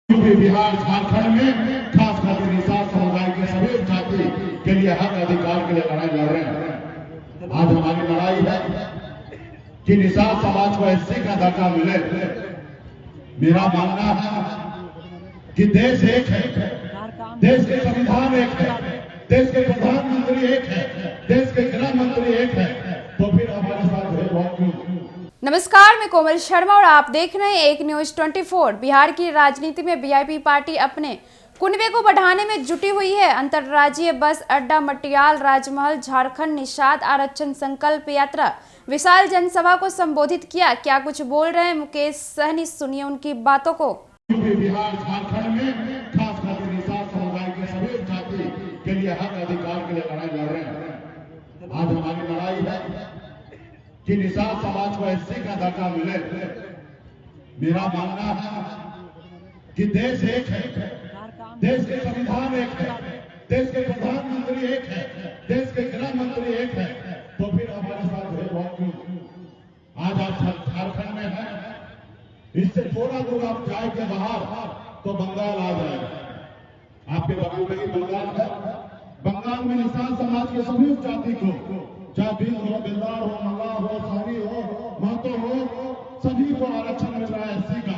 UP Bihar Jharkhand में खास करके निषाद समुदाय के सभी जाति के लिए हक अधिकार के लिए लड़ाई लड़ रहे हैं। आज हमारी लड़ाई है कि निषाद समाज को एससी का दर्जा मिले। मेरा मानना है कि देश एक है, देश के संविधान एक है, देश के प्रधानमंत्री एक है, देश के गृह मंत्री एक है, तो फिर हमारे साथ भेदभाव क्यों? नमस्कार, मैं कोमल शर्मा और आप देख रहे हैं एक न्यूज 24। बिहार की राजनीति में वीआईपी पार्टी अपने कुनबे को बढ़ाने में जुटी हुई है। अंतर्राज्यीय बस अड्डा मटियाल राजमहल झारखंड निषाद आरक्षण संकल्प यात्रा विशाल जनसभा को संबोधित किया। क्या कुछ बोल रहे हैं मुकेश सहनी, सुनिए उनकी बातों को। यूपी बिहार झारखंड में खास करके निषाद समुदाय के सभी जाति के लिए हक अधिकार के लिए लड़ाई लड़ रहे हैं। आज हमारी लड़ाई है कि निषाद समाज को एससी का दर्जा मिले। मेरा मानना है कि देश एक है, देश के संविधान एक है, देश के प्रधानमंत्री एक है, देश के गृह मंत्री एक है, तो फिर हमारे साथ भेदभाव क्यों? आज आप झारखंड में है, इससे थोड़ा दूर आप जाएंगे बाहर तो बंगाल आ जाएगा। आपके बगल में ही बंगाल है। बंगाल में निषाद समाज के सभी जाति को, चाहे भील हो, बिल्लार हो, मल्ला हो, सारी हो, महतो हो, सभी को आरक्षण मिल रहा है एससी का।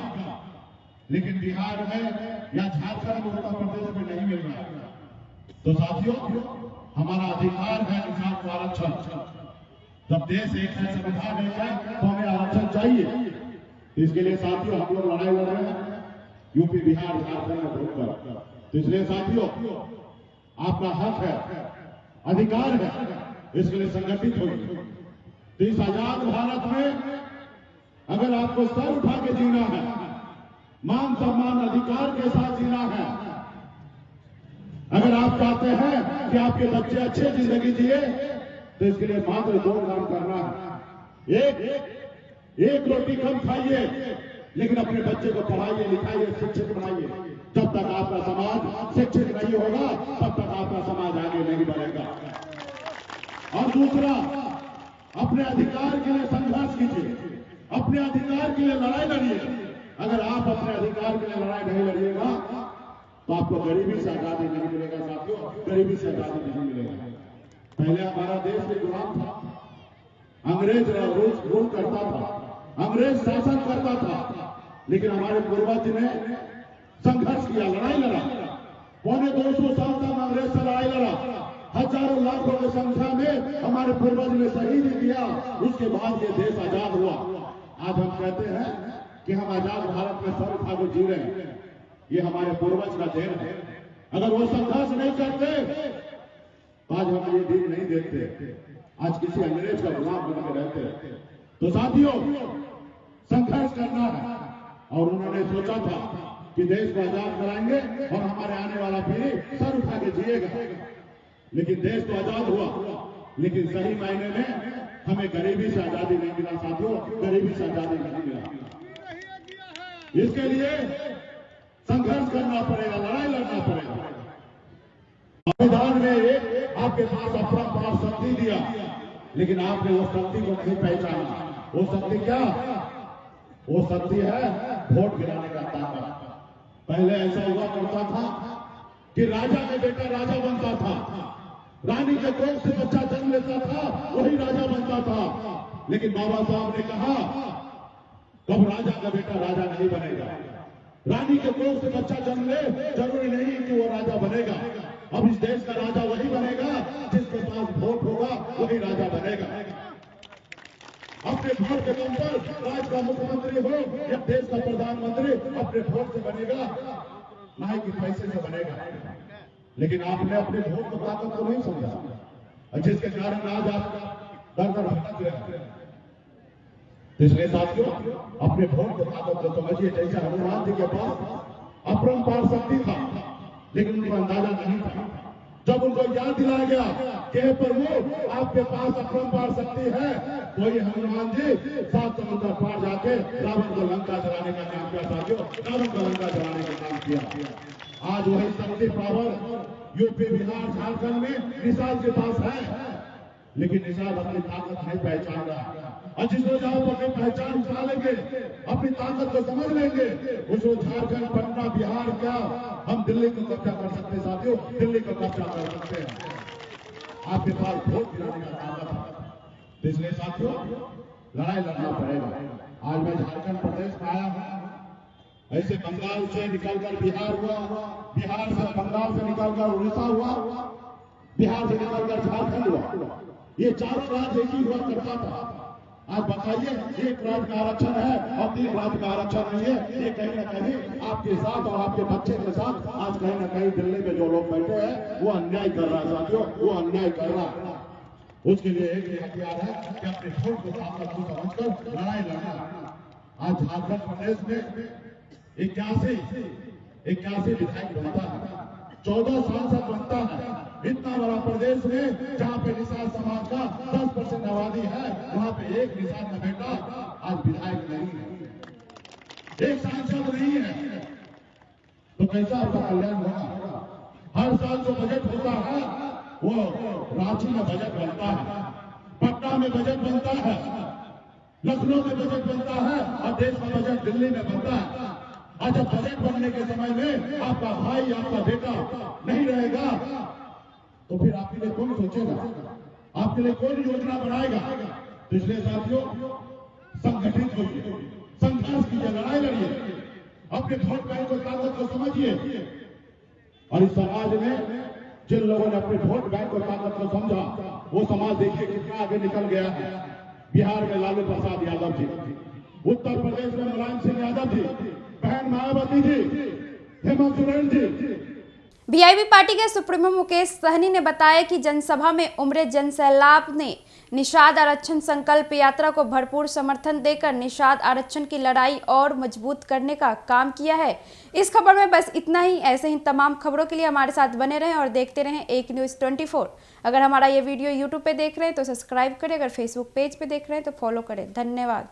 लेकिन बिहार में या झारखंड में, उत्तर प्रदेश में नहीं मिल रहा है। तो साथियों, हमारा अधिकार है निषाद को आरक्षण। जब देश एक है, संविधान एक है, तो हमें आरक्षण चाहिए। इसके लिए साथियों हम लोग लड़ाई लड़ रहे हैं यूपी बिहार झारखंड में घूमकर। तो इसलिए साथियों, आपका हक है, अधिकार है, इसके लिए संगठित होइए। तो इस आजाद भारत में अगर आपको सर उठा के जीना है, मान सम्मान अधिकार के साथ जीना है, अगर आप चाहते हैं कि आपके बच्चे अच्छे जिंदगी जिए, तो इसके लिए मात्र दो काम करना है। एक रोटी कम खाइए, लेकिन अपने बच्चे को पढ़ाइए, लिखाइए, शिक्षित बनाइए। जब तक आपका समाज शिक्षित नहीं होगा, तब तक आपका समाज आगे नहीं बढ़ेगा। और दूसरा, अपने अधिकार के लिए संघर्ष कीजिए, अपने अधिकार के लिए लड़ाई लड़िए। अगर आप अपने अधिकार के लिए लड़ाई नहीं लड़िएगा, तो आपको गरीबी से आजादी नहीं मिलेगा। साथियों, गरीबी से आजादी नहीं मिलेगा। पहले हमारा देश भी गुलाम था, अंग्रेज रूल करता था, अंग्रेज शासन करता था, लेकिन हमारे पूर्वज ने संघर्ष किया, लड़ाई लड़ा। 250 साल तक अंग्रेज से लड़ाई लड़ा। हजारों लाखों की संख्या में हमारे पूर्वज ने शहीद दिया। उसके बाद ये देश आजाद हुआ। आज हम कहते हैं कि हम आजाद भारत में सर उठा के जी रहे हैं। ये हमारे पूर्वज का देन है। अगर वो संघर्ष नहीं करते तो आज हम ये दिन नहीं देखते, आज किसी अंग्रेज का गुलाम बन के रहते। तो साथियों, संघर्ष करना है। और उन्होंने सोचा था कि देश को आजाद कराएंगे और हमारे आने वाला पीढ़ी सर उठा के जिएगा। लेकिन देश तो आजाद हुआ, लेकिन सही मायने में हमें गरीबी से आजादी नहीं मिला। साथियों, गरीबी से आजादी नहीं मिला। इसके लिए संघर्ष करना पड़ेगा, लड़ाई लड़ना पड़ेगा। संविधान में एक आपके पास अपरंपार शक्ति दिया, लेकिन आपने वो शक्ति को नहीं पहचाना। वो शक्ति क्या? वो शक्ति है वोट गिराने का ताकत। पहले ऐसा हुआ करता था कि राजा का बेटा राजा बनता था, रानी के कोख से बच्चा जन्म लेता था, वही राजा बनता था। लेकिन बाबा साहब ने कहा, कब राजा का बेटा राजा नहीं बनेगा। रानी के कोख से बच्चा जन्म ले, जरूरी नहीं कि वो राजा बनेगा। अब इस देश का राजा वही बनेगा जिसके पास वोट होगा, वही राजा बनेगा। अपने वोट के दम पर राज्य का मुख्यमंत्री हो या देश का प्रधानमंत्री अपने वोट से बनेगा, ना कि पैसे से बनेगा। लेकिन आपने अपने वोट की ताकत को नहीं समझा, जिसके कारण आज आप दर दर भटक रहे हैं। इसलिए साथियों, अपने वोट की ताकत को समझिए। जैसे हनुमान जी के पास अपरंपार शक्ति था, लेकिन उनको अंदाजा नहीं था। जब उनको याद दिलाया गया कि प्रभु आपके पास अपरंपार शक्ति है, तो ये हनुमान जी 7 समुद्र पार जाके रावण को लंका जलाने का काम किया। साथियों, रावण को लंका जलाने का काम किया। आज वही शक्ति पावर यूपी बिहार झारखंड में निषाद के पास है, लेकिन निषाद अपनी ताकत नहीं पहचान रहा। और जिस रोज आप अपनी पहचान उठा लेंगे, अपनी ताकत को समझ लेंगे, उस रोज झारखंड, पटना, बिहार क्या हम दिल्ली को कब्जा कर सकते हैं। साथियों, दिल्ली को कब्जा कर सकते हैं। आपके पास वोट गिराने का ताकत है, इसलिए साथियों लड़ाई लड़ना पड़ेगा। आज मैं झारखंड प्रदेश में आया हूं, ऐसे बंगाल से निकलकर बिहार हुआ, बिहार से बंगाल से निकलकर उड़ीसा हुआ, बिहार से निकलकर झारखंड हुआ। ये चारों राज्य एक ही हुआ करता था। आज बताइए, एक राज्य का आरक्षण है और 3 राज्य का आरक्षण नहीं है। ये कहीं ना कहीं आपके साथ और आपके बच्चे के साथ आज कहीं ना कहीं दिल्ली में जो लोग बैठे हैं वो अन्याय कर रहा है। साथियों, वो अन्याय कर रहा है। उसके लिए एक ही हथियार है कि अपने वोट को ताकत को समझकर लड़ाई लड़ना। आज झारखंड प्रदेश में 81 विधायक बनता है, 14 सांसद बनता है। इतना बड़ा प्रदेश में जहां पे निषाद समाज का 10% आबादी है, वहां पे एक निषाद का बेटा आज विधायक नहीं है, एक सांसद नहीं है, तो कैसा आपका कल्याण होगा? हर साल जो बजट होता है वो रांची में बजट बनता है, पटना में बजट बनता है, लखनऊ में बजट बनता है और देश का बजट दिल्ली में बनता है। और जब बजट बनने के समय में आपका भाई, आपका बेटा नहीं रहेगा तो फिर आपके लिए कौन सोचेगा? आपके लिए कौन योजना बनाएगा? तो इसलिए साथियों, संगठित होइए, संघर्ष कीजिए, लड़ाई लड़िए, अपने वोट बैंक को ताकत को समझिए। और इस समाज में जिन लोगों ने अपने वोट बैंक को ताकत को समझा, वो समाज देखिए कितना आगे निकल गया है। बिहार में लालू प्रसाद यादव जी, उत्तर प्रदेश में मुलायम सिंह यादव जी, बहन मायावती जी, हेमंत सोरेन जी। वीआईपी पार्टी के सुप्रीमो मुकेश सहनी ने बताया कि जनसभा में उमरे जनसैलाब ने निषाद आरक्षण संकल्प यात्रा को भरपूर समर्थन देकर निषाद आरक्षण की लड़ाई और मजबूत करने का काम किया है। इस खबर में बस इतना ही। ऐसे ही तमाम खबरों के लिए हमारे साथ बने रहें और देखते रहें एक न्यूज़ 24। अगर हमारा ये वीडियो यूट्यूब पे देख रहे हैं तो सब्सक्राइब करें, अगर फेसबुक पेज पे देख रहे हैं तो फॉलो करें। धन्यवाद।